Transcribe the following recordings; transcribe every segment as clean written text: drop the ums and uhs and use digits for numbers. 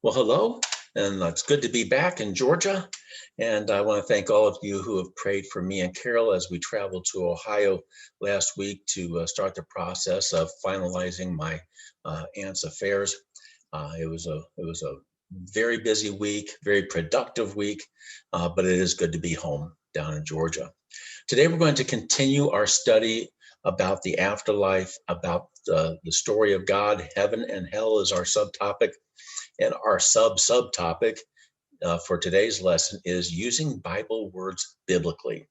Well, hello, and it's good to be back in Georgia. And I want to thank all of you who have prayed for me and Carol as we traveled to Ohio last week to start the process of finalizing my aunt's affairs. It was a very busy week, very productive week, but it is good to be home down in Georgia. Today we're going to continue our study about the afterlife, about the story of God. Heaven and hell is our subtopic. And our subtopic for today's lesson is using Bible words biblically.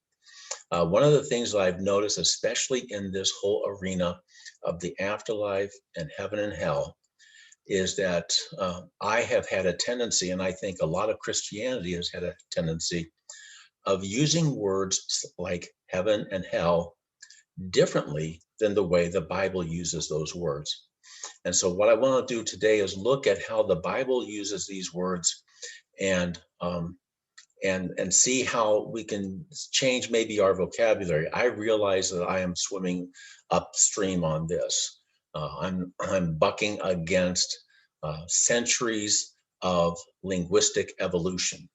One of the things that I've noticed, especially in this whole arena of the afterlife and heaven and hell, is that I have had a tendency, and I think a lot of Christianity has had a tendency of using words like heaven and hell differently than the way the Bible uses those words. And so what I want to do today is look at how the Bible uses these words and see how we can change maybe our vocabulary. I realize that I am swimming upstream on this. I'm bucking against centuries of linguistic evolution.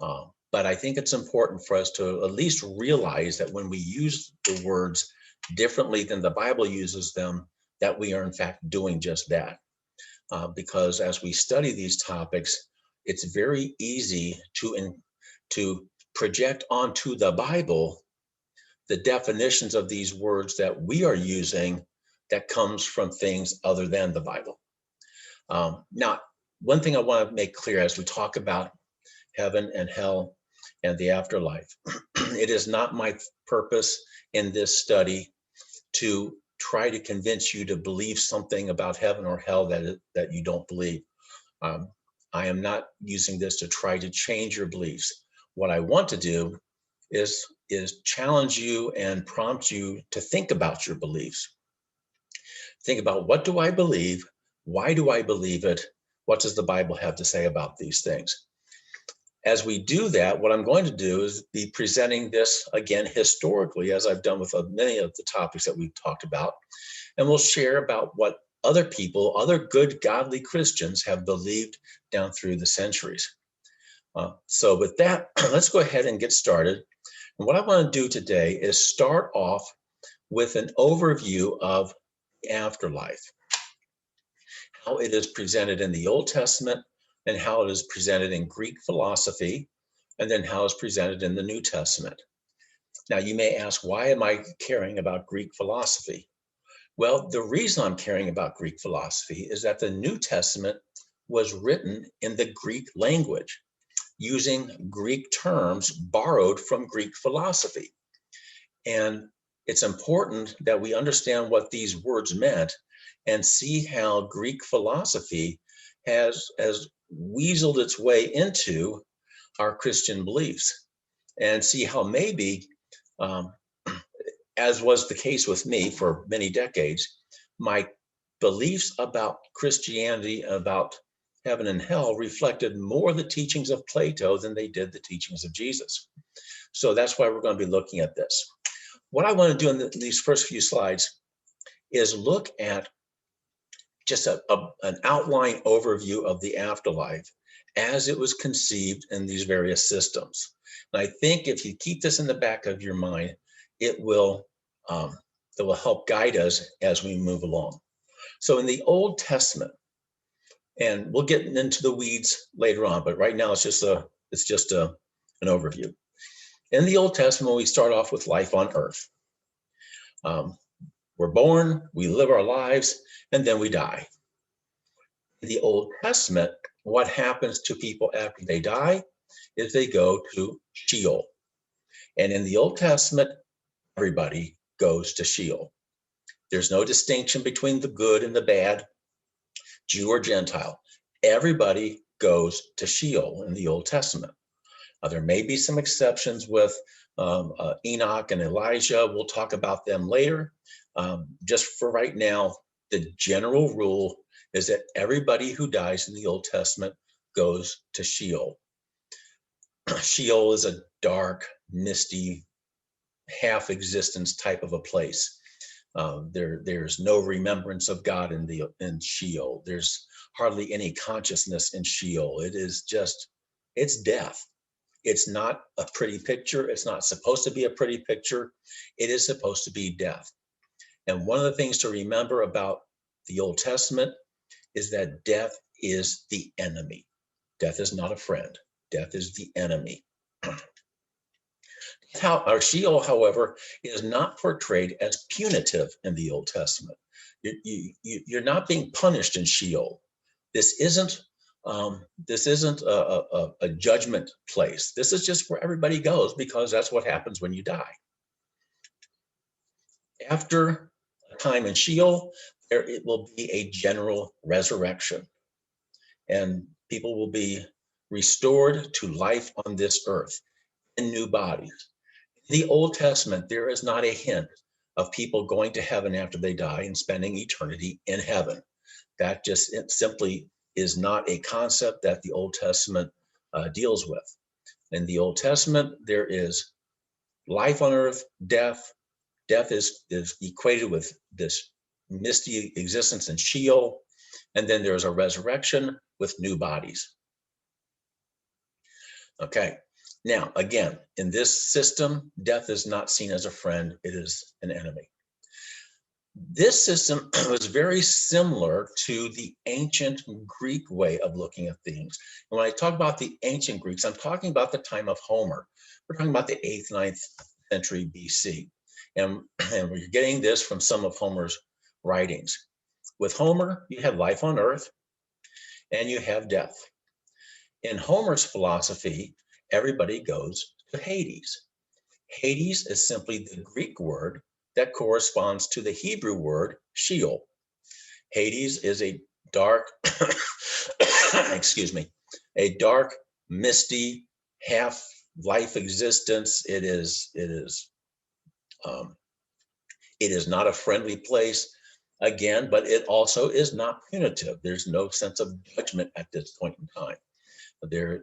But I think it's important for us to at least realize that when we use the words differently than the Bible uses them, that we are in fact doing just that. Because as we study these topics, it's very easy to project onto the Bible the definitions of these words that we are using that comes from things other than the Bible. Now, one thing I want to make clear as we talk about heaven and hell and the afterlife, it is not my purpose in this study to try to convince you to believe something about heaven or hell that you don't believe. I am not using this to try to change your beliefs. What I want to do is challenge you and prompt you to think about your beliefs. Think about, what do I believe? Why do I believe it? What does the Bible have to say about these things? As we do that, what I'm going to do is be presenting this again historically, as I've done with many of the topics that we've talked about, and we'll share about what other people, other good godly Christians have believed down through the centuries. So with that, let's go ahead and get started. And what I want to do today is start off with an overview of the afterlife, how it is presented in the Old Testament, and how it is presented in Greek philosophy, and then how it's presented in the New Testament. Now, you may ask, why am I caring about Greek philosophy? Well, the reason I'm caring about Greek philosophy is that the New Testament was written in the Greek language, using Greek terms borrowed from Greek philosophy. And it's important that we understand what these words meant and see how Greek philosophy has weaseled its way into our Christian beliefs, and see how maybe, as was the case with me for many decades, my beliefs about Christianity, about heaven and hell, reflected more the teachings of Plato than they did the teachings of Jesus. So that's why we're going to be looking at this. What I want to do in these first few slides is look at just an outline overview of the afterlife as it was conceived in these various systems. And I think if you keep this in the back of your mind, it will help guide us as we move along. So in the Old Testament, and we'll get into the weeds later on, but right now it's just an overview. In the Old Testament, we start off with life on earth. We're born, we live our lives, and then we die. In the Old Testament, what happens to people after they die is they go to Sheol. And in the Old Testament, everybody goes to Sheol. There's no distinction between the good and the bad, Jew or Gentile. Everybody goes to Sheol in the Old Testament. There may be some exceptions with Enoch and Elijah. We'll talk about them later. Just for right now, the general rule is that everybody who dies in the Old Testament goes to Sheol. Sheol is a dark, misty, half-existence type of a place. There's no remembrance of God in Sheol. There's hardly any consciousness in Sheol. It's death. It's not a pretty picture. It's not supposed to be a pretty picture. It is supposed to be death. And one of the things to remember about the Old Testament is that death is the enemy. Death is not a friend. Death is the enemy. Sheol, however, is not portrayed as punitive in the Old Testament. You're not being punished in Sheol. This isn't a judgment place. This is just where everybody goes because that's what happens when you die. After a time in Sheol, it will be a general resurrection, and people will be restored to life on this earth in new bodies. In the Old Testament, there is not a hint of people going to heaven after they die and spending eternity in heaven. That just simply is not a concept that the Old Testament deals with. In the Old Testament, there is life on earth, death. Death is equated with this misty existence in Sheol, and then there's a resurrection with new bodies. Okay, now again, in this system, death is not seen as a friend, it is an enemy. This system was very similar to the ancient Greek way of looking at things. And when I talk about the ancient Greeks, I'm talking about the time of Homer. We're talking about the 8th, 9th century BC. And we're getting this from some of Homer's writings. With Homer, you have life on earth and you have death. In Homer's philosophy, everybody goes to Hades. Hades is simply the Greek word that corresponds to the Hebrew word Sheol. Hades is a dark, excuse me, a dark, misty, half-life existence. It is not a friendly place, again, but it also is not punitive. There's no sense of judgment at this point in time.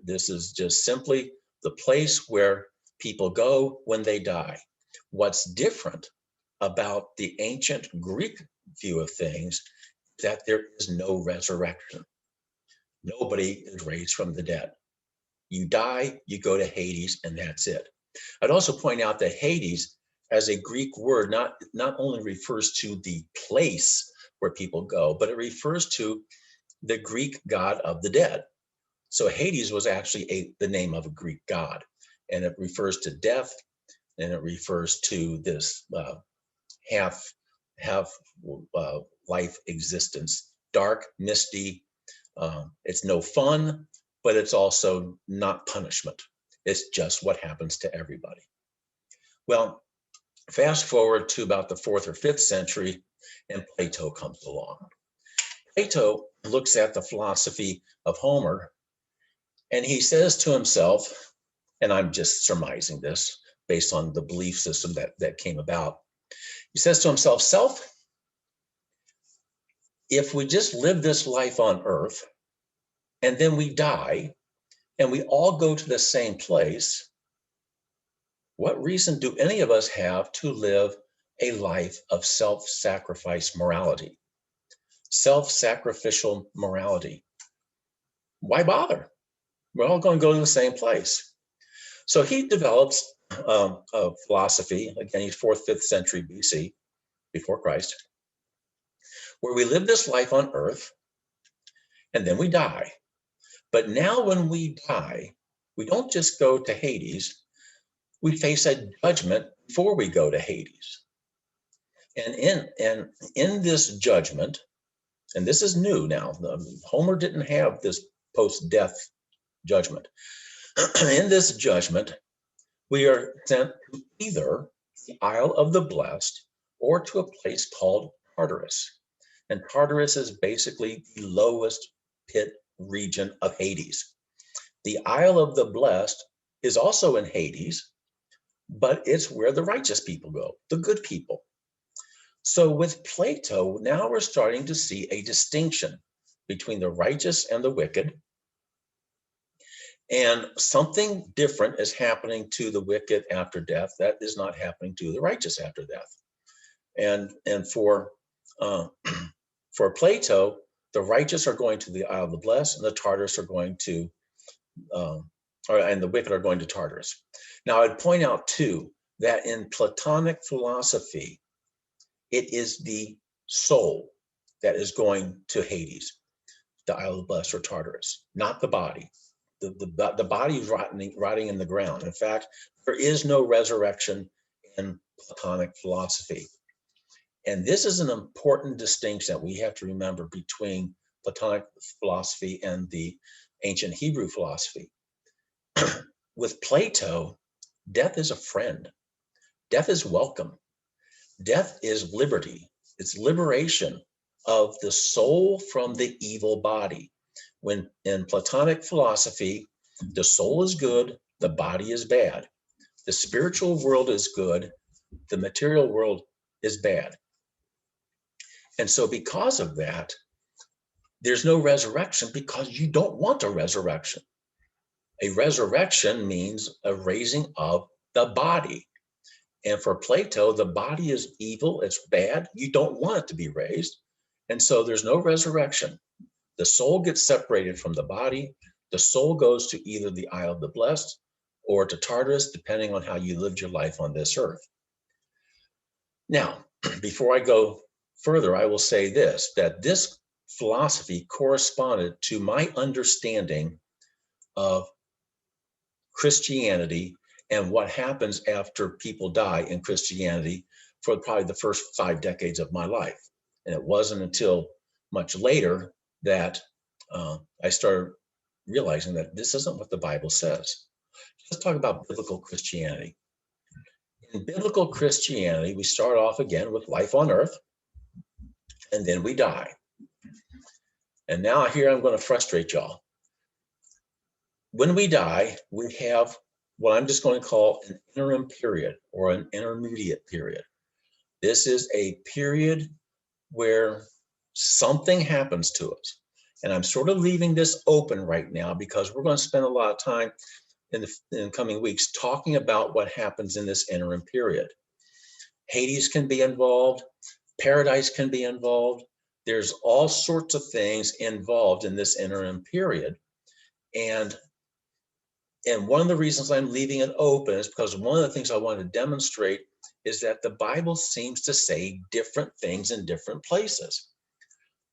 This is just simply the place where people go when they die. What's different about the ancient Greek view of things is that there is no resurrection. Nobody is raised from the dead. You die, you go to Hades, and that's it. I'd also point out that Hades, as a Greek word, not only refers to the place where people go, but it refers to the Greek god of the dead. So Hades was actually the name of a Greek god, and it refers to death, and it refers to this half life existence, dark, misty. It's no fun, but it's also not punishment. It's just what happens to everybody. Well, fast forward to about the 4th or 5th century, and Plato comes along. Plato looks at the philosophy of Homer, and he says to himself, and I'm just surmising this based on the belief system that came about. He says to himself, if we just live this life on earth and then we die and we all go to the same place, what reason do any of us have to live a life of self-sacrifice morality, self-sacrificial morality? Why bother? We're all going to go to the same place. So he develops a philosophy, again, he's 4th, 5th century BC, before Christ, where we live this life on earth and then we die. But now when we die, we don't just go to Hades, we face a judgment before we go to Hades. And in this judgment, and this is new now, Homer didn't have this post-death judgment. In this judgment, we are sent to either the Isle of the Blessed or to a place called Tartarus. And Tartarus is basically the lowest pit region of Hades. The Isle of the Blessed is also in Hades, but it's where the righteous people go, the good people. So with Plato, now we're starting to see a distinction between the righteous and the wicked. And something different is happening to the wicked after death that is not happening to the righteous after death. And uh, for Plato, the righteous are going to the Isle of the Blessed, and the Tartarus are going to, and the wicked are going to Tartarus. Now, I'd point out too that in Platonic philosophy, it is the soul that is going to Hades, the Isle of the Blessed, or Tartarus, not the body. The body is rotting in the ground. In fact, there is no resurrection in Platonic philosophy. And this is an important distinction that we have to remember between Platonic philosophy and the ancient Hebrew philosophy. With Plato, death is a friend. Death is welcome. Death is liberty. It's liberation of the soul from the evil body. When in Platonic philosophy, the soul is good, the body is bad. The spiritual world is good, the material world is bad. And so because of that, there's no resurrection because you don't want a resurrection. A resurrection means a raising of the body. And for Plato, the body is evil, it's bad, you don't want it to be raised. And so there's no resurrection. The soul gets separated from the body. The soul goes to either the Isle of the Blessed or to Tartarus, depending on how you lived your life on this earth. Now, before I go further, I will say this, that this philosophy corresponded to my understanding of Christianity and what happens after people die in Christianity for probably the first 5 decades of my life. And it wasn't until much later that I started realizing that this isn't what the Bible says. Let's talk about biblical Christianity. In biblical Christianity, we start off again with life on earth, and then we die. And now here I'm going to frustrate y'all. When we die, we have what I'm just going to call an interim period or an intermediate period. This is a period where something happens to us. And I'm sort of leaving this open right now because we're going to spend a lot of time in the coming weeks talking about what happens in this interim period. Hades can be involved, paradise can be involved. There's all sorts of things involved in this interim period. And one of the reasons I'm leaving it open is because one of the things I want to demonstrate is that the Bible seems to say different things in different places.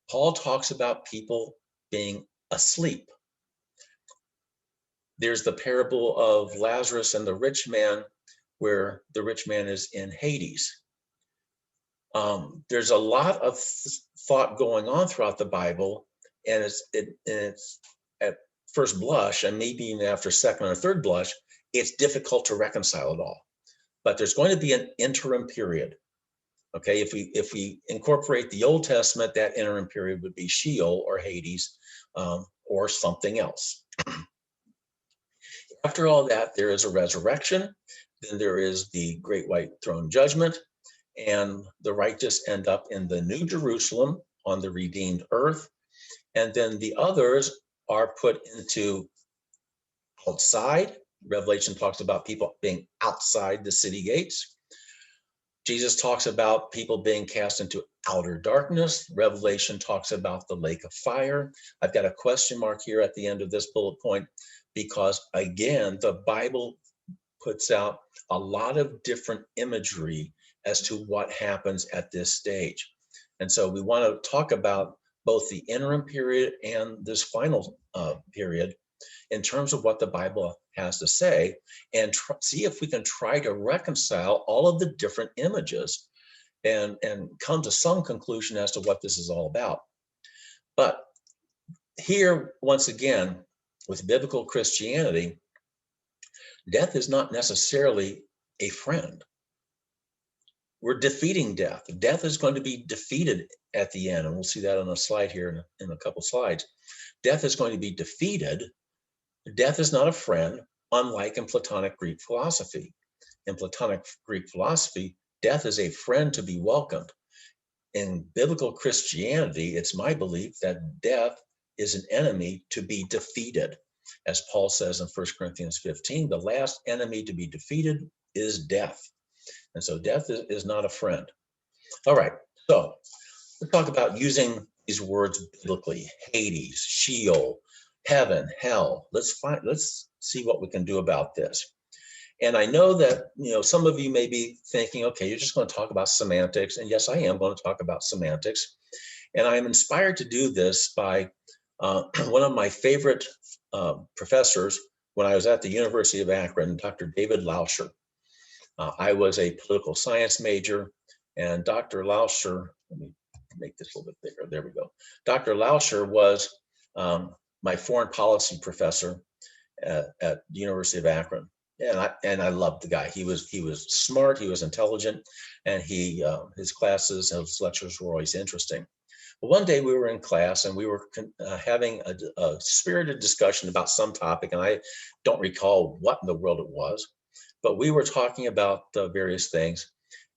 Paul talks about people being asleep. There's the parable of Lazarus and the rich man, where the rich man is in Hades. There's a lot of thought going on throughout the Bible, and it's at first blush, and maybe even after second or third blush, it's difficult to reconcile it all. But there's going to be an interim period. Okay, if we incorporate the Old Testament, that interim period would be Sheol or Hades, or something else. After all that, there is a resurrection. Then there is the great white throne judgment, and the righteous end up in the New Jerusalem on the redeemed earth. And then the others are put into outside. Revelation talks about people being outside the city gates. Jesus talks about people being cast into outer darkness. Revelation talks about the lake of fire. I've got a question mark here at the end of this bullet point because, again, the Bible puts out a lot of different imagery as to what happens at this stage. And so we want to talk about both the interim period and this final period in terms of what the Bible has to say, and see if we can try to reconcile all of the different images and come to some conclusion as to what this is all about. But here, once again, with biblical Christianity, death is not necessarily a friend. We're defeating death. Death is going to be defeated at the end, and we'll see that on a slide here in a couple slides. Death is going to be defeated. Death is not a friend, unlike in Platonic Greek philosophy. In Platonic Greek philosophy, death is a friend to be welcomed. In biblical Christianity, it's my belief that death is an enemy to be defeated. As Paul says in 1 Corinthians 15, the last enemy to be defeated is death. And so death is not a friend. All right, so let's talk about using these words biblically: Hades, Sheol, heaven, hell. Let's see what we can do about this. And I know that, some of you may be thinking, okay, you're just going to talk about semantics. And yes, I am going to talk about semantics. And I am inspired to do this by one of my favorite professors when I was at the University of Akron, Dr. David Lauscher. I was a political science major, and Dr. Lauscher, let me make this a little bit bigger. There we go. Dr. Lauscher was my foreign policy professor at the University of Akron. And I loved the guy. He was smart, he was intelligent, and his classes, his lectures were always interesting. But one day we were in class and we were having a spirited discussion about some topic, and I don't recall what in the world it was, but we were talking about various things.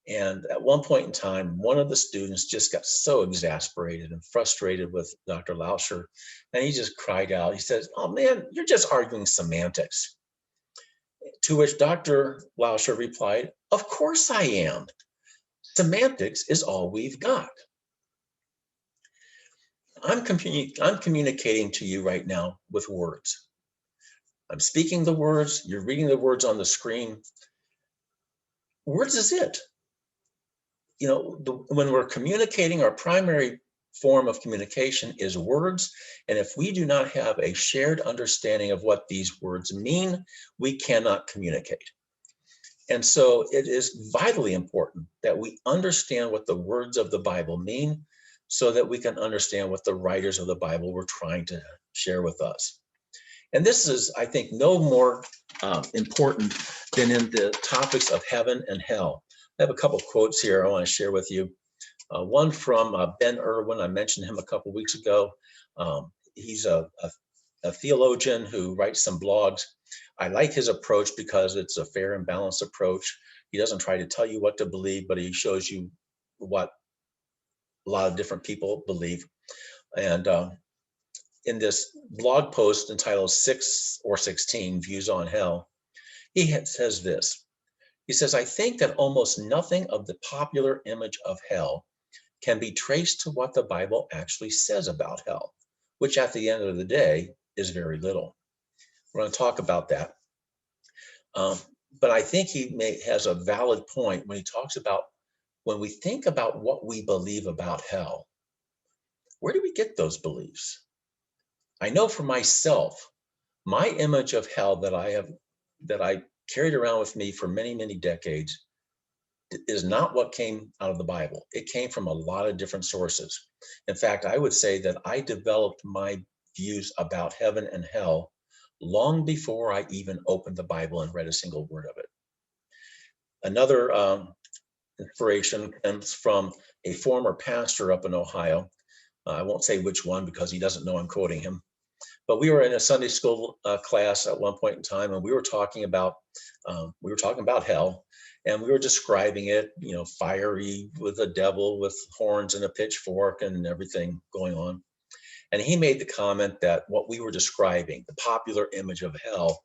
And at one point in time, one of the students just got so exasperated and frustrated with Dr. Lauscher, and he just cried out. He says, "Oh man, you're just arguing semantics." To which Dr. Lauscher replied, "Of course I am. Semantics is all we've got." I'm communicating to you right now with words. I'm speaking the words, you're reading the words on the screen. Words is it. When we're communicating, our primary form of communication is words. And if we do not have a shared understanding of what these words mean, we cannot communicate. And so it is vitally important that we understand what the words of the Bible mean so that we can understand what the writers of the Bible were trying to share with us. And this is, I think, no more important than in the topics of heaven and hell. I have a couple of quotes here I want to share with you. One from Ben Irwin. I mentioned him a couple of weeks ago. He's a theologian who writes some blogs. I like his approach because it's a fair and balanced approach. He doesn't try to tell you what to believe, but he shows you what a lot of different people believe. And in this blog post entitled 6 or 16 Views on Hell, he says this. He says, "I think that almost nothing of the popular image of hell can be traced to what the Bible actually says about hell, which at the end of the day is very little." We're going to talk about that. But I think he has a valid point when he talks about when we think about what we believe about hell, where do we get those beliefs? I know for myself, my image of hell that I carried around with me for many, many decades is not what came out of the Bible. It came from a lot of different sources. In fact, I would say that I developed my views about heaven and hell long before I even opened the Bible and read a single word of it. Another inspiration comes from a former pastor up in Ohio. I won't say which one because he doesn't know I'm quoting him. But we were in a Sunday school class at one point in time, and we were talking about hell, and we were describing it, fiery with a devil with horns and a pitchfork and everything going on. And he made the comment that what we were describing, the popular image of hell,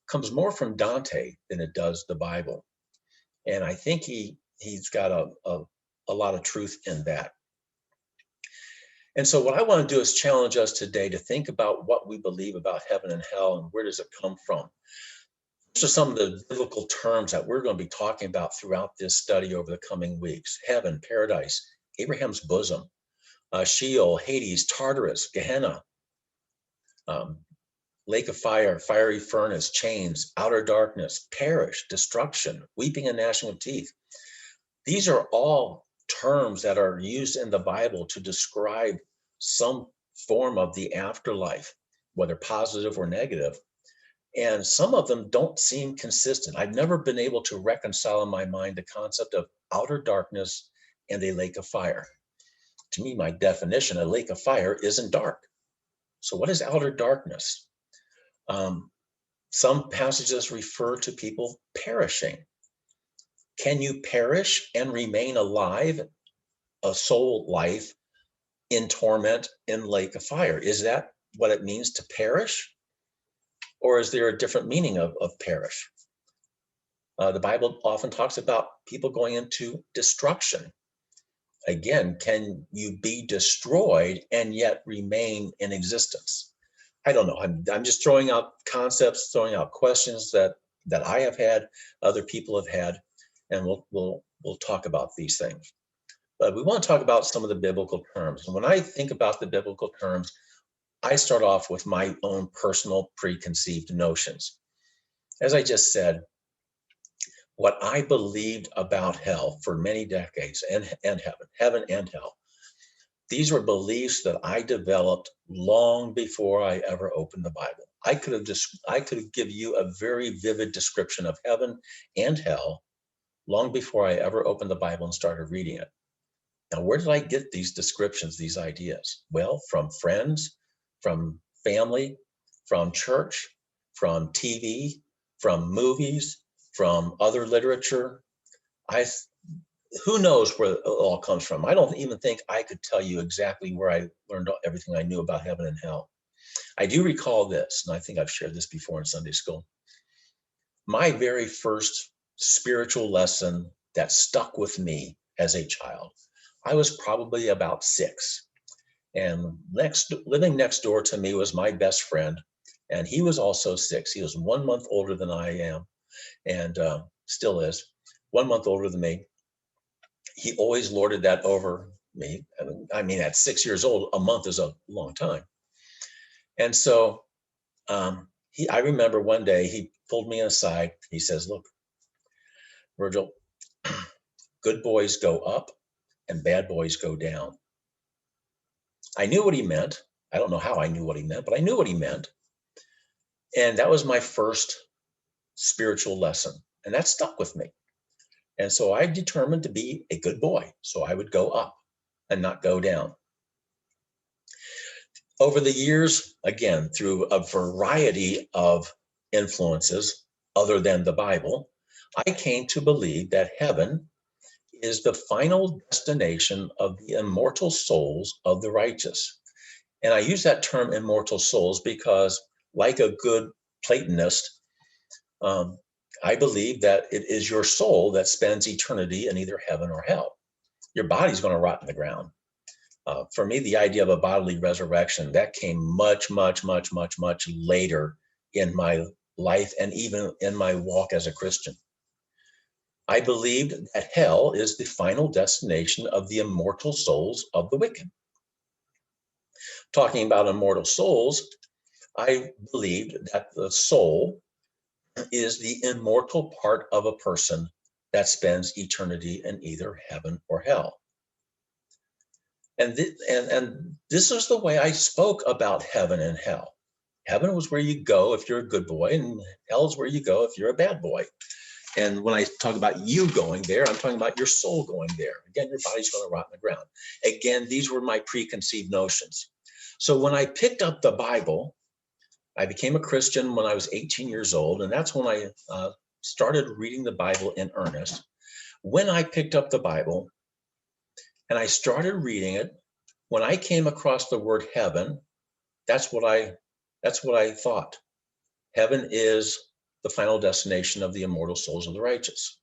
comes more from Dante than it does the Bible. And I think he's got a lot of truth in that. And so what I want to do is challenge us today to think about what we believe about heaven and hell and where does it come from. These are some of the biblical terms that we're going to be talking about throughout this study over the coming weeks. Heaven, paradise, Abraham's bosom, Sheol, Hades, Tartarus, Gehenna, lake of fire, fiery furnace, chains, outer darkness, perish, destruction, weeping and gnashing of teeth. These are all terms that are used in the Bible to describe some form of the afterlife, whether positive or negative. And some of them don't seem consistent. I've never been able to reconcile in my mind the concept of outer darkness and a lake of fire. To me, my definition, a lake of fire isn't dark. So what is outer darkness? Some passages refer to people perishing. Can you perish and remain alive, a soul life, in torment in lake of fire? Is that what it means to perish? Or is there a different meaning of perish? The Bible often talks about people going into destruction. Again, can you be destroyed and yet remain in existence? I don't know. I'm just throwing out concepts, throwing out questions that I have had, other people have had, and we'll talk about these things. But we want to talk about some of the biblical terms. And when I think about the biblical terms, I start off with my own personal preconceived notions. As I just said, what I believed about hell for many decades and heaven and hell, these were beliefs that I developed long before I ever opened the Bible. I could give you a very vivid description of heaven and hell long before I ever opened the Bible and started reading it. Now, where did I get these descriptions, these ideas? Well, from friends, from family, from church, from TV, from movies, from other literature. I Who knows where it all comes from? I don't even think I could tell you exactly where I learned everything I knew about heaven and hell. I do recall this, and I think I've shared this before in Sunday school. My very first spiritual lesson that stuck with me as a child, I was probably about 6. And living next door to me was my best friend. And he was also 6. He was 1 month older than I am, and still is 1 month older than me. He always lorded that over me. I mean, at 6 years old, a month is a long time. And so I remember one day he pulled me aside. He says, "Look, Virgil, good boys go up and bad boys go down." I knew what he meant. I don't know how I knew what he meant, but I knew what he meant. And that was my first spiritual lesson. And that stuck with me. And so I determined to be a good boy. So I would go up and not go down. Over the years, again, through a variety of influences other than the Bible, I came to believe that heaven is the final destination of the immortal souls of the righteous. And I use that term immortal souls because, like a good Platonist, I believe that it is your soul that spends eternity in either heaven or hell. Your body's going to rot in the ground. For me, the idea of a bodily resurrection, that came much, much, much, much, much later in my life and even in my walk as a Christian. I believed that hell is the final destination of the immortal souls of the wicked. Talking about immortal souls, I believed that the soul is the immortal part of a person that spends eternity in either heaven or hell. And this is the way I spoke about heaven and hell. Heaven was where you go if you're a good boy, and hell is where you go if you're a bad boy. And when I talk about you going there, I'm talking about your soul going there. Again, your body's going to rot in the ground. Again, these were my preconceived notions. So when I picked up the Bible, I became a Christian when I was 18 years old, and that's when I started reading the Bible in earnest. When I picked up the Bible and I started reading it, when I came across the word heaven, that's what I thought. Heaven is the final destination of the immortal souls of the righteous.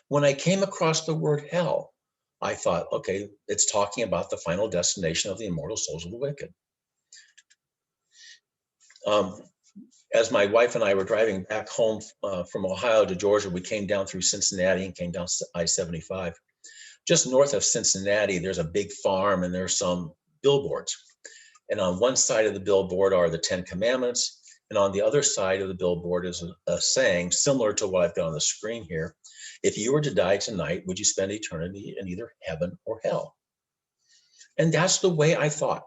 When I came across the word hell, I thought, okay, it's talking about the final destination of the immortal souls of the wicked. As my wife and I were driving back home from Ohio to Georgia, we came down through Cincinnati and came down I-75. Just north of Cincinnati, there's a big farm and there's some billboards. And on one side of the billboard are the 10 Commandments. And on the other side of the billboard is a saying similar to what I've got on the screen here. If you were to die tonight, would you spend eternity in either heaven or hell? And that's the way I thought.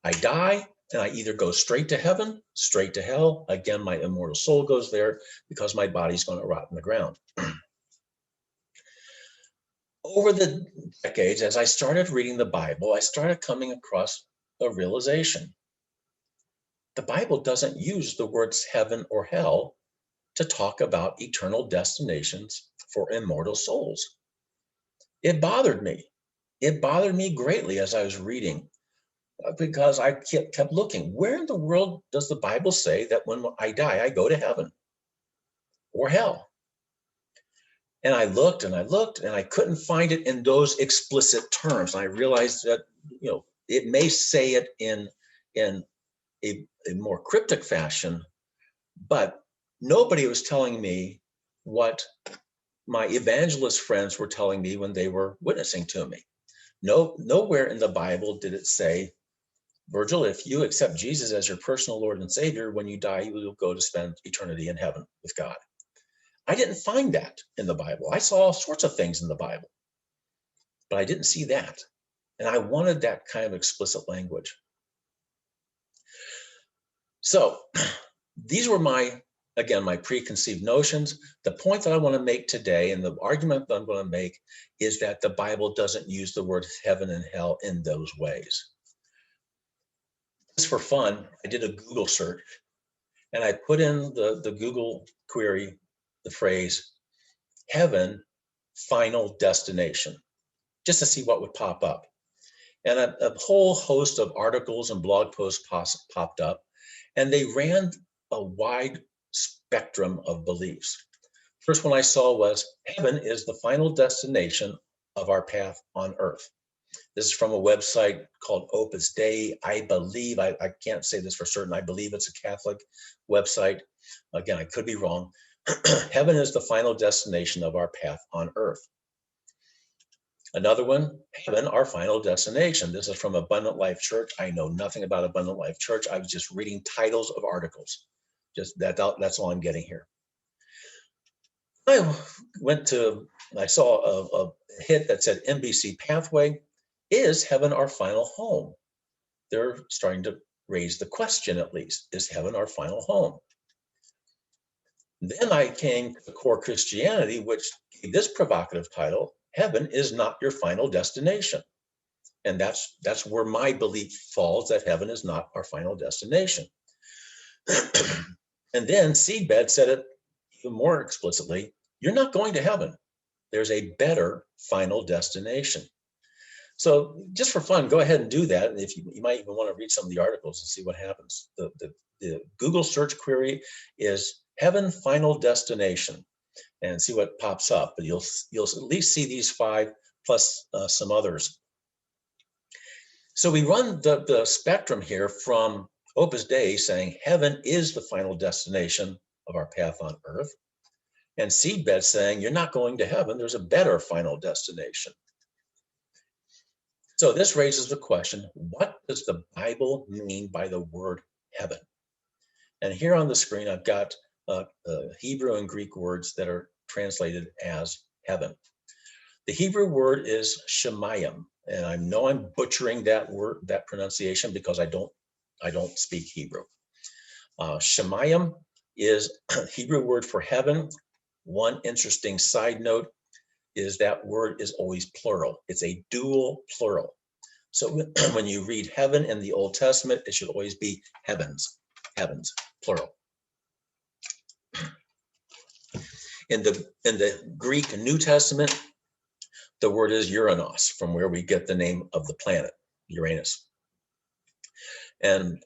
I die and I either go straight to heaven, straight to hell. Again, my immortal soul goes there because my body's going to rot in the ground. Over the decades, as I started reading the Bible, I started coming across a realization. The Bible doesn't use the words heaven or hell to talk about eternal destinations for immortal souls. It bothered me. It bothered me greatly as I was reading because I kept looking. Where in the world does the Bible say that when I die, I go to heaven or hell? And I looked and I looked and I couldn't find it in those explicit terms. And I realized that, it may say it in a more cryptic fashion, but nobody was telling me what my evangelist friends were telling me when they were witnessing to me. Nowhere in the Bible did it say, Virgil, if you accept Jesus as your personal Lord and Savior, when you die, you will go to spend eternity in heaven with God. I didn't find that in the Bible. I saw all sorts of things in the Bible, but I didn't see that. And I wanted that kind of explicit language. So these were my preconceived notions. The point that I want to make today, and the argument that I'm going to make, is that the Bible doesn't use the word heaven and hell in those ways. Just for fun, I did a Google search, and I put in the Google query the phrase heaven final destination, just to see what would pop up. And a whole host of articles and blog posts popped up, and they ran a wide spectrum of beliefs. First one I saw was heaven is the final destination of our path on earth. This is from a website called Opus Dei. I believe, I can't say this for certain, I believe it's a Catholic website. Again, I could be wrong. Heaven is the final destination of our path on earth. Another one, heaven, our final destination. This is from Abundant Life Church. I know nothing about Abundant Life Church. I was just reading titles of articles. Just that's all I'm getting here. I saw a hit that said NBC Pathway, is heaven our final home? They're starting to raise the question, at least, is heaven our final home? Then I came to Core Christianity, which gave this provocative title, heaven is not your final destination. And that's where my belief falls, that heaven is not our final destination. And then Seedbed said it even more explicitly, you're not going to heaven. There's a better final destination. So just for fun, go ahead and do that. And if you might even want to read some of the articles and see what happens. The Google search query is heaven final destination, and see what pops up. But you'll at least see these 5 plus some others. So we run the spectrum here from Opus Dei saying heaven is the final destination of our path on earth, and Seedbed saying you're not going to heaven, there's a better final destination. So this raises the question, what does the Bible mean by the word heaven? And here on the screen, I've got Hebrew and Greek words that are translated as heaven. The Hebrew word is shemayim, and I know I'm butchering that word, that pronunciation, because I don't speak Hebrew. Shemayim is a Hebrew word for heaven. One interesting side note is that word is always plural. It's a dual plural. So when you read heaven in the Old Testament, it should always be heavens, plural. In the Greek New Testament, the word is Uranos, from where we get the name of the planet, Uranus. And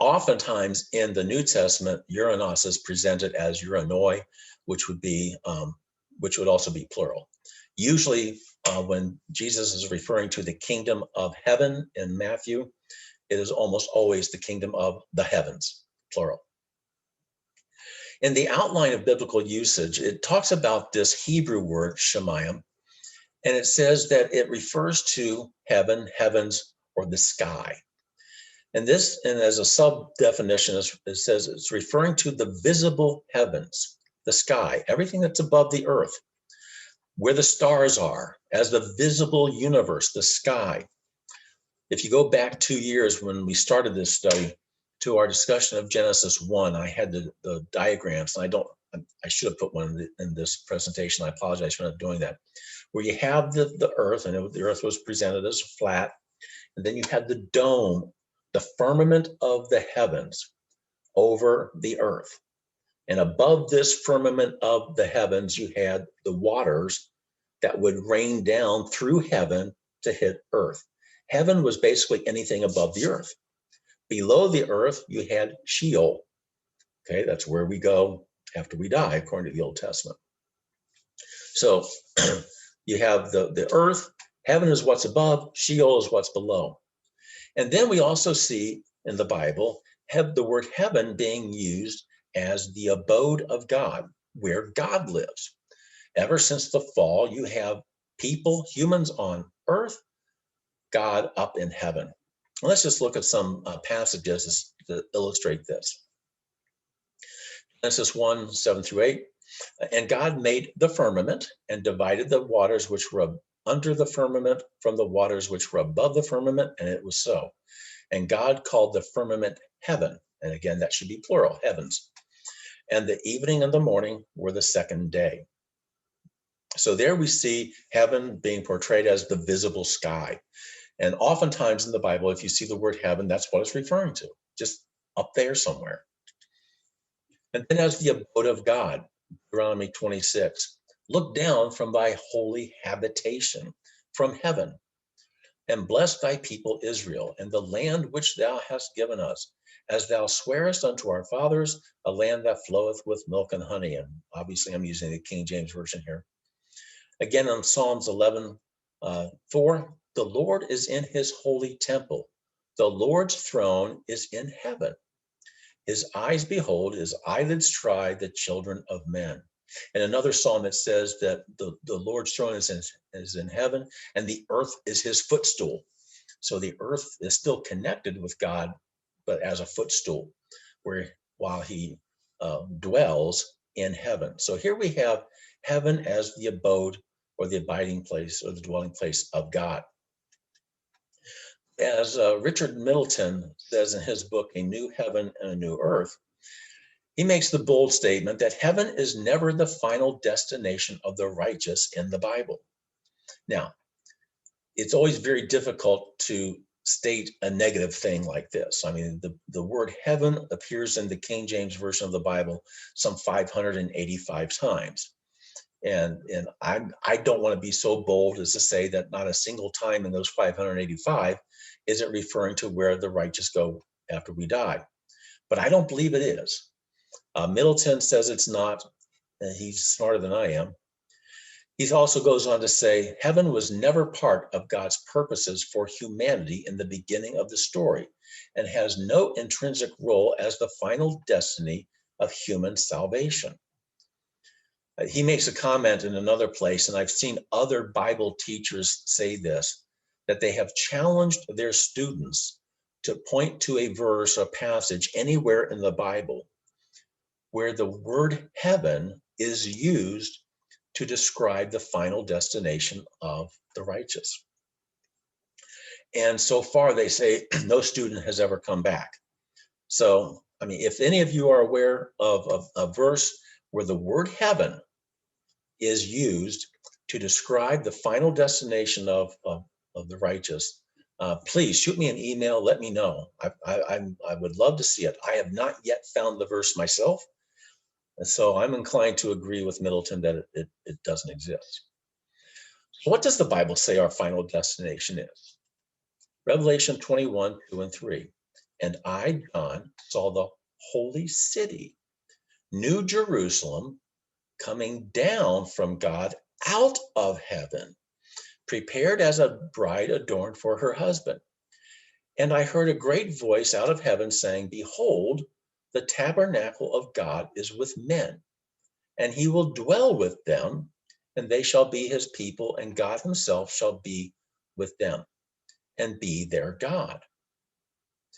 oftentimes in the New Testament, Uranos is presented as Uranoi, which would also be plural. Usually when Jesus is referring to the kingdom of heaven in Matthew, it is almost always the kingdom of the heavens, plural. In the outline of biblical usage, it talks about this Hebrew word, shemayim, and it says that it refers to heaven, heavens, or the sky. And as a sub-definition, it says it's referring to the visible heavens, the sky, everything that's above the earth, where the stars are, as the visible universe, the sky. If you go back 2 years when we started this study to our discussion of Genesis 1, I had the diagrams, and I should have put one in this presentation. I apologize for not doing that, where you have the earth, and the earth was presented as flat, and then you had the dome, the firmament of the heavens over the earth. And above this firmament of the heavens, you had the waters that would rain down through heaven to hit earth. Heaven was basically anything above the earth. Below the earth, you had Sheol. Okay, that's where we go after we die, according to the Old Testament. So you have the earth, heaven is what's above, Sheol is what's below. And then we also see in the Bible have the word heaven being used as the abode of God, where God lives. Ever since the fall, you have people, humans on earth, God up in heaven. Let's just look at some passages to illustrate this. Genesis 1, 7 through 8. And God made the firmament and divided the waters which were under the firmament from the waters which were above the firmament, and it was so. And God called the firmament heaven. And again, that should be plural, heavens. And the evening and the morning were the second day. So there we see heaven being portrayed as the visible sky. And oftentimes in the Bible, if you see the word heaven, that's what it's referring to, just up there somewhere. And then as the abode of God, Deuteronomy 26, look down from thy holy habitation from heaven and bless thy people Israel and the land which thou hast given us, as thou swearest unto our fathers, a land that floweth with milk and honey. And obviously I'm using the King James Version here. Again, on Psalms 11, 4, the Lord is in his holy temple. The Lord's throne is in heaven. His eyes behold, his eyelids try the children of men. And another psalm, it says that the Lord's throne is in heaven, and the earth is his footstool. So the earth is still connected with God, but as a footstool, while he dwells in heaven. So here we have heaven as the abode or the abiding place or the dwelling place of God. As Richard Middleton says in his book, A New Heaven and a New Earth, he makes the bold statement that heaven is never the final destination of the righteous in the Bible. Now, it's always very difficult to state a negative thing like this. I mean, the word heaven appears in the King James Version of the Bible some 585 times. And I don't want to be so bold as to say that not a single time in those 585 is it referring to where the righteous go after we die. But I don't believe it is. Middleton says it's not. He's smarter than I am. He also goes on to say, heaven was never part of God's purposes for humanity in the beginning of the story and has no intrinsic role as the final destiny of human salvation. He makes a comment in another place, and I've seen other Bible teachers say this, that they have challenged their students to point to a verse or passage anywhere in the Bible where the word heaven is used to describe the final destination of the righteous. And so far, they say no student has ever come back. So, I mean, if any of you are aware of a verse where the word heaven is used to describe the final destination of the righteous, please shoot me an email. Let me know. I would love to see it. I have not yet found the verse myself. And so I'm inclined to agree with Middleton that it doesn't exist. So what does the Bible say our final destination is? Revelation 21, 2 and 3. And I, John, saw the holy city, New Jerusalem, coming down from God out of heaven, prepared as a bride adorned for her husband. And I heard a great voice out of heaven saying, behold, the tabernacle of God is with men, and he will dwell with them, and they shall be his people, and God himself shall be with them and be their God.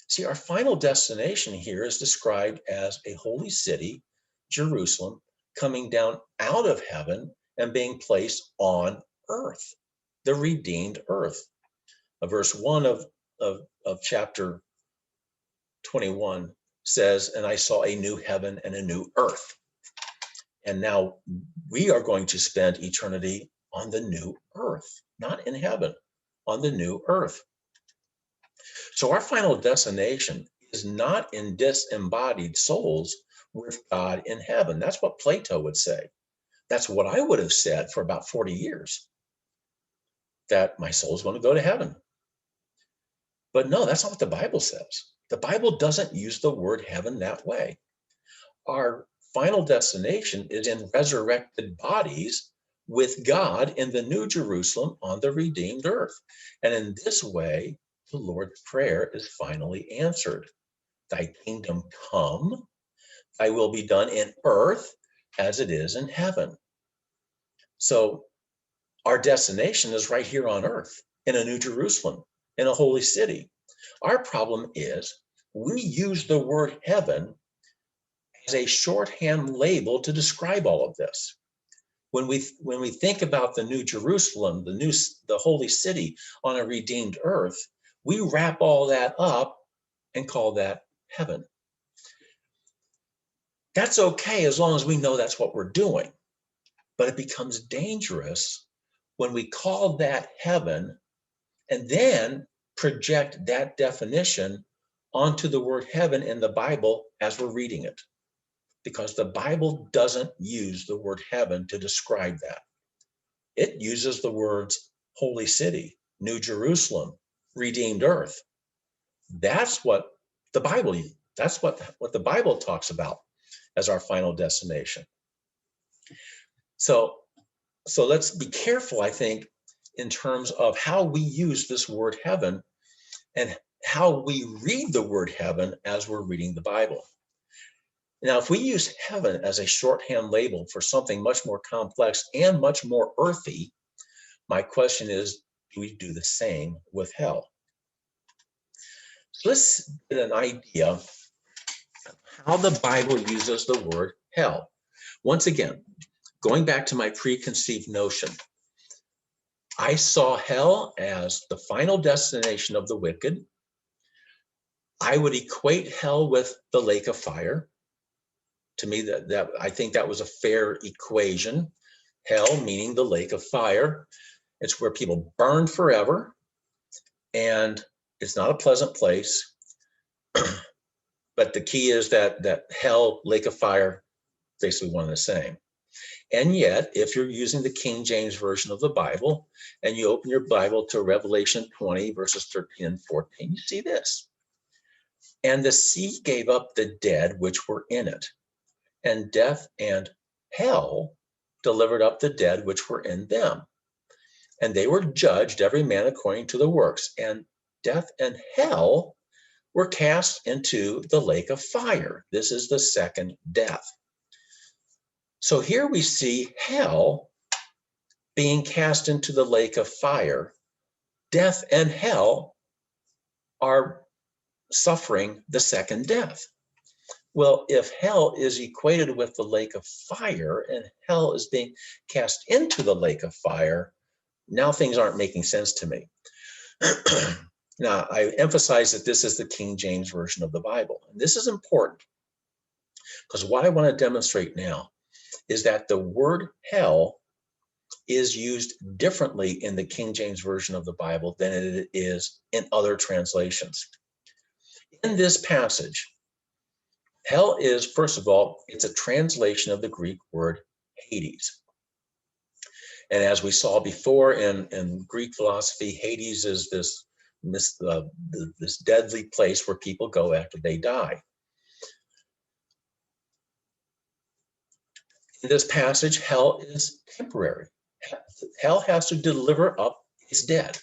See, our final destination here is described as a holy city, Jerusalem, coming down out of heaven and being placed on earth, the redeemed earth. Verse 1 of chapter 21 says, and I saw a new heaven and a new earth. And now we are going to spend eternity on the new earth, not in heaven, on the new earth. So our final destination is not in disembodied souls with God in heaven. That's what Plato would say. That's what I would have said for about 40 years, that my soul is going to go to heaven. But no, that's not what the Bible says. The Bible doesn't use the word heaven that way. Our final destination is in resurrected bodies with God in the New Jerusalem on the redeemed earth. And in this way, the Lord's Prayer is finally answered. Thy kingdom come, thy will be done in earth as it is in heaven. So our destination is right here on earth, in a New Jerusalem, in a holy city. Our problem is we use the word heaven as a shorthand label to describe all of this. When we think about the New Jerusalem, the holy city on a redeemed earth, we wrap all that up and call that heaven. That's okay as long as we know that's what we're doing. But it becomes dangerous when we call that heaven and then project that definition onto the word heaven in the Bible as we're reading it. Because the Bible doesn't use the word heaven to describe that. It uses the words holy city, New Jerusalem, redeemed earth. That's what the Bible, that's what the Bible talks about as our final destination. So let's be careful, I think, in terms of how we use this word heaven and how we read the word heaven as we're reading the Bible. Now, if we use heaven as a shorthand label for something much more complex and much more earthy, my question is, do we do the same with hell? So let's get an idea of how the Bible uses the word hell. Once again, going back to my preconceived notion, I saw hell as the final destination of the wicked. I would equate hell with the lake of fire. To me, that I think that was a fair equation. Hell meaning the lake of fire. It's where people burn forever, and it's not a pleasant place. But the key is that hell, lake of fire, basically one and the same. And yet, if you're using the King James Version of the Bible, and you open your Bible to Revelation 20, verses 13 and 14, you see this. And the sea gave up the dead which were in it, and death and hell delivered up the dead which were in them. And they were judged, every man according to the works. And death and hell were cast into the lake of fire. This is the second death. So here we see hell being cast into the lake of fire. Death and hell are suffering the second death. Well, if hell is equated with the lake of fire and hell is being cast into the lake of fire, now things aren't making sense to me. Now, I emphasize that this is the King James Version of the Bible. And this is important because what I want to demonstrate now is that the word hell is used differently in the King James Version of the Bible than it is in other translations. In this passage, hell is, first of all, it's a translation of the Greek word Hades. And as we saw before in Greek philosophy, Hades is this deadly place where people go after they die. In this passage, hell is temporary. Hell has to deliver up its dead.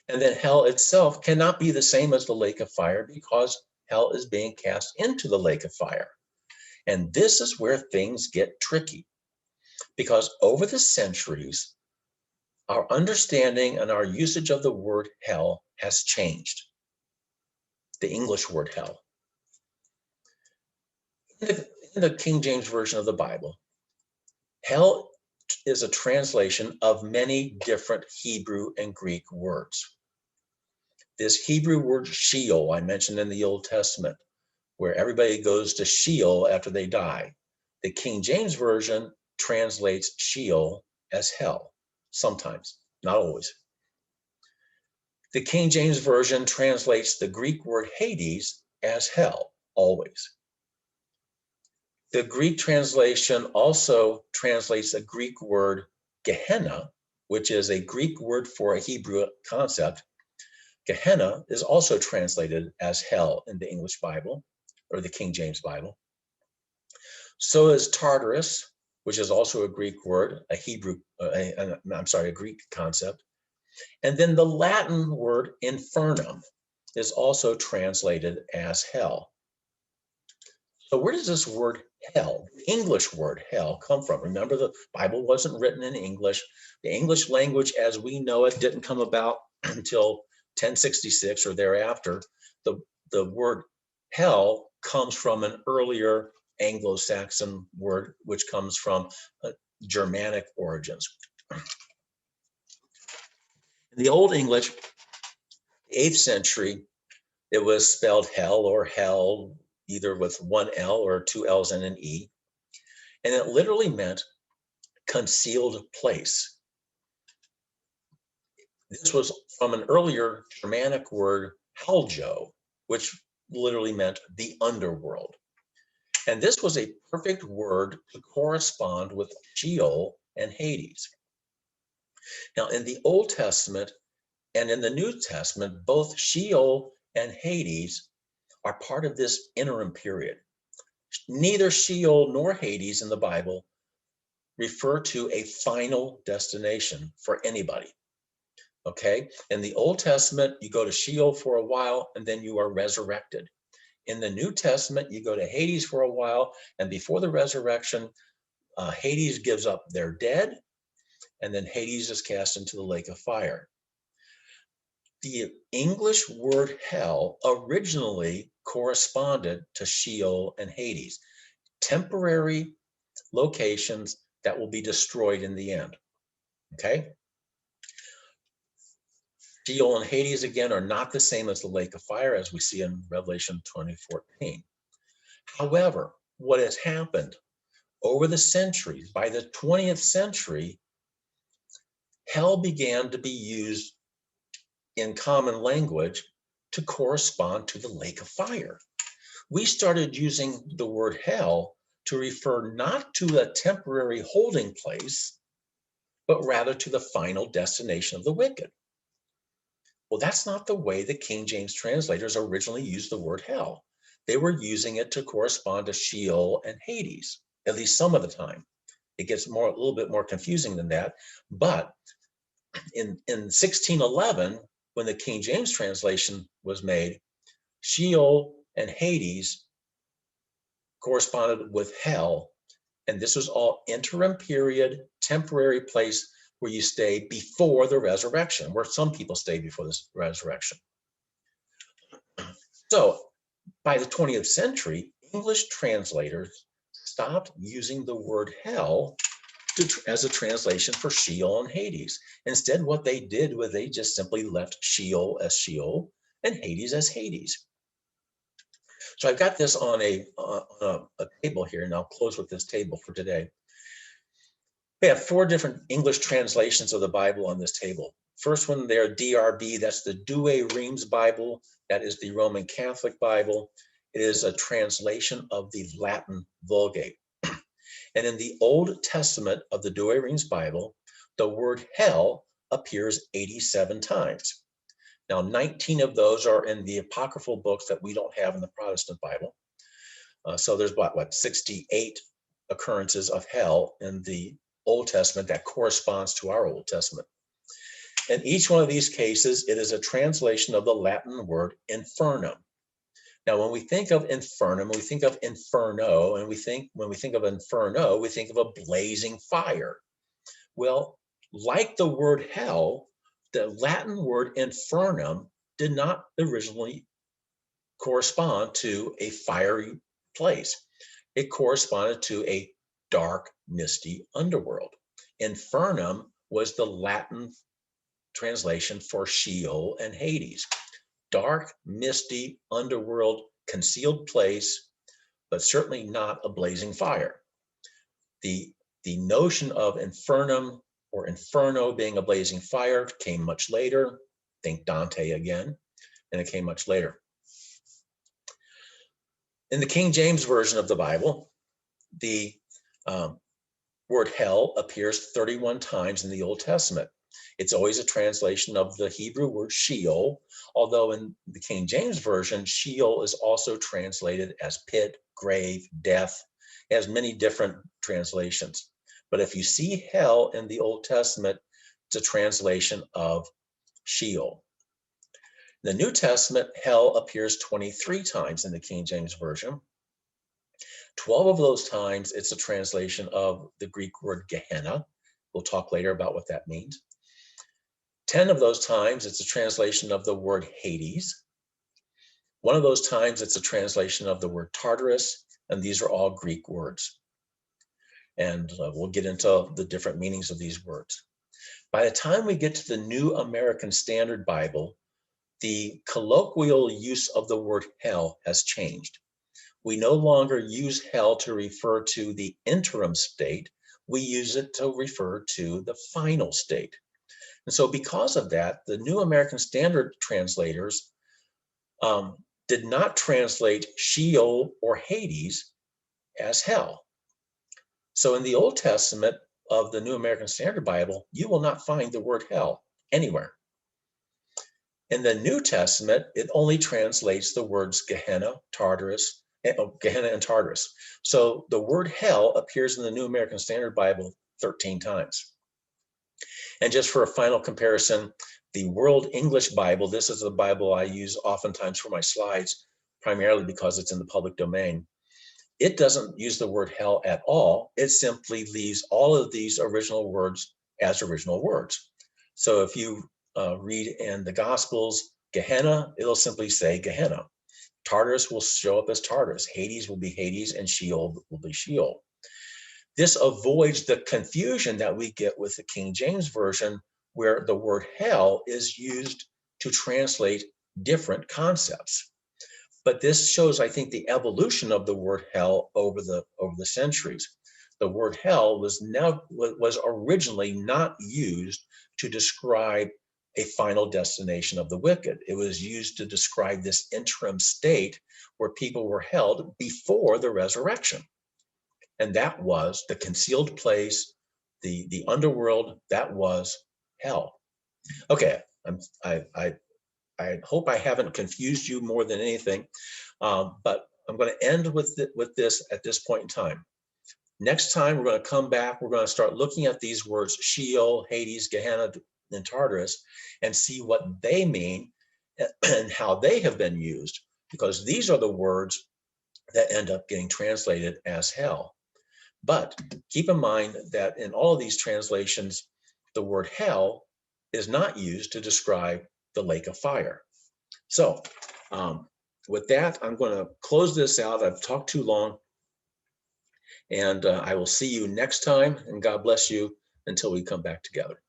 And then hell itself cannot be the same as the lake of fire because hell is being cast into the lake of fire. And this is where things get tricky, because over the centuries, our understanding and our usage of the word hell has changed. The English word hell. In the King James Version of the Bible, hell is a translation of many different Hebrew and Greek words. This Hebrew word Sheol, I mentioned in the Old Testament, where everybody goes to Sheol after they die. The King James Version translates Sheol as hell, sometimes, not always. The King James Version translates the Greek word Hades as hell, always. The Greek translation also translates a Greek word Gehenna, which is a Greek word for a Hebrew concept. Gehenna is also translated as hell in the English Bible, or the King James Bible. So is Tartarus, which is also a Greek word, a Hebrew, a Greek concept. And then the Latin word infernum is also translated as hell. So where does this word hell, English word hell, come from? Remember, the Bible wasn't written in English. The English language as we know it didn't come about until 1066 or thereafter. The word hell comes from an earlier Anglo-Saxon word, which comes from Germanic origins. In the Old English, 8th century, it was spelled hell or hell, either with one L or two L's and an E. And it literally meant concealed place. This was from an earlier Germanic word, heljo, which literally meant the underworld. And this was a perfect word to correspond with Sheol and Hades. Now, in the Old Testament and in the New Testament, both Sheol and Hades are part of this interim period. Neither Sheol nor Hades in the Bible refer to a final destination for anybody. Okay, in the Old Testament, you go to Sheol for a while and then you are resurrected. In the New Testament, you go to Hades for a while, and before the resurrection, Hades gives up their dead, and then Hades is cast into the lake of fire. The English word hell originally corresponded to Sheol and Hades, temporary locations that will be destroyed in the end. Okay? Sheol and Hades, again, are not the same as the lake of fire, as we see in Revelation 20:14. However, what has happened over the centuries, by the 20th century, hell began to be used in common language to correspond to the lake of fire. We started using the word hell to refer not to a temporary holding place, but rather to the final destination of the wicked. Well, that's not the way the King James translators originally used the word hell. They were using it to correspond to Sheol and Hades, at least some of the time. It gets a little bit more confusing than that. But in 1611, when the King James translation was made, Sheol and Hades corresponded with hell. And this was all interim period, temporary place where you stay before the resurrection, where some people stay before this resurrection. So by the 20th century, English translators stopped using the word hell as a translation for Sheol and Hades. Instead, what they did was they just simply left Sheol as Sheol and Hades as Hades. So I've got this on a table here, and I'll close with this table for today. We have 4 different English translations of the Bible on this table. First one there, DRB, that's the Douay Rheims Bible. That is the Roman Catholic Bible. It is a translation of the Latin Vulgate. And in the Old Testament of the Douay Rheims Bible, the word hell appears 87 times. Now, 19 of those are in the apocryphal books that we don't have in the Protestant Bible. So there's what, 68 occurrences of hell in the Old Testament that corresponds to our Old Testament. In each one of these cases, it is a translation of the Latin word infernum. Now, when we think of infernum, we think of inferno, and when we think of inferno, we think of a blazing fire. Well, like the word hell, the Latin word infernum did not originally correspond to a fiery place. It corresponded to a dark, misty underworld. Infernum was the Latin translation for Sheol and Hades. Dark, misty, underworld, concealed place, but certainly not a blazing fire. The notion of infernum or inferno being a blazing fire came much later. Think Dante again, and it came much later. In the King James Version of the Bible, the word hell appears 31 times in the Old Testament. It's always a translation of the Hebrew word Sheol, although in the King James Version, Sheol is also translated as pit, grave, death. It has many different translations. But if you see hell in the Old Testament, it's a translation of Sheol. In the New Testament, hell appears 23 times in the King James Version. 12 of those times, it's a translation of the Greek word Gehenna. We'll talk later about what that means. 10 of those times, it's a translation of the word Hades. One of those times, it's a translation of the word Tartarus, and these are all Greek words. And we'll get into the different meanings of these words. By the time we get to the New American Standard Bible, the colloquial use of the word hell has changed. We no longer use hell to refer to the interim state. We use it to refer to the final state. And so because of that, the New American Standard translators did not translate Sheol or Hades as hell. So in the Old Testament of the New American Standard Bible, you will not find the word hell anywhere. In the New Testament, it only translates the words Gehenna, Tartarus, Gehenna and Tartarus. So the word hell appears in the New American Standard Bible 13 times. And just for a final comparison, the World English Bible, this is the Bible I use oftentimes for my slides, primarily because it's in the public domain. It doesn't use the word hell at all. It simply leaves all of these original words as original words. So if you read in the Gospels, Gehenna, it'll simply say Gehenna. Tartarus will show up as Tartarus. Hades will be Hades, and Sheol will be Sheol. This avoids the confusion that we get with the King James Version, where the word hell is used to translate different concepts. But this shows, I think, the evolution of the word hell over the centuries. The word hell was originally not used to describe a final destination of the wicked. It was used to describe this interim state where people were held before the resurrection. And that was the concealed place, the underworld. That was hell. Okay, I hope I haven't confused you more than anything, but I'm going to end with this at this point in time. Next time, we're going to come back. We're going to start looking at these words, Sheol, Hades, Gehenna, and Tartarus, and see what they mean and how they have been used, because these are the words that end up getting translated as hell. But keep in mind that in all of these translations, the word hell is not used to describe the lake of fire. So with that, I'm going to close this out. I've talked too long, and I will see you next time, and God bless you until we come back together.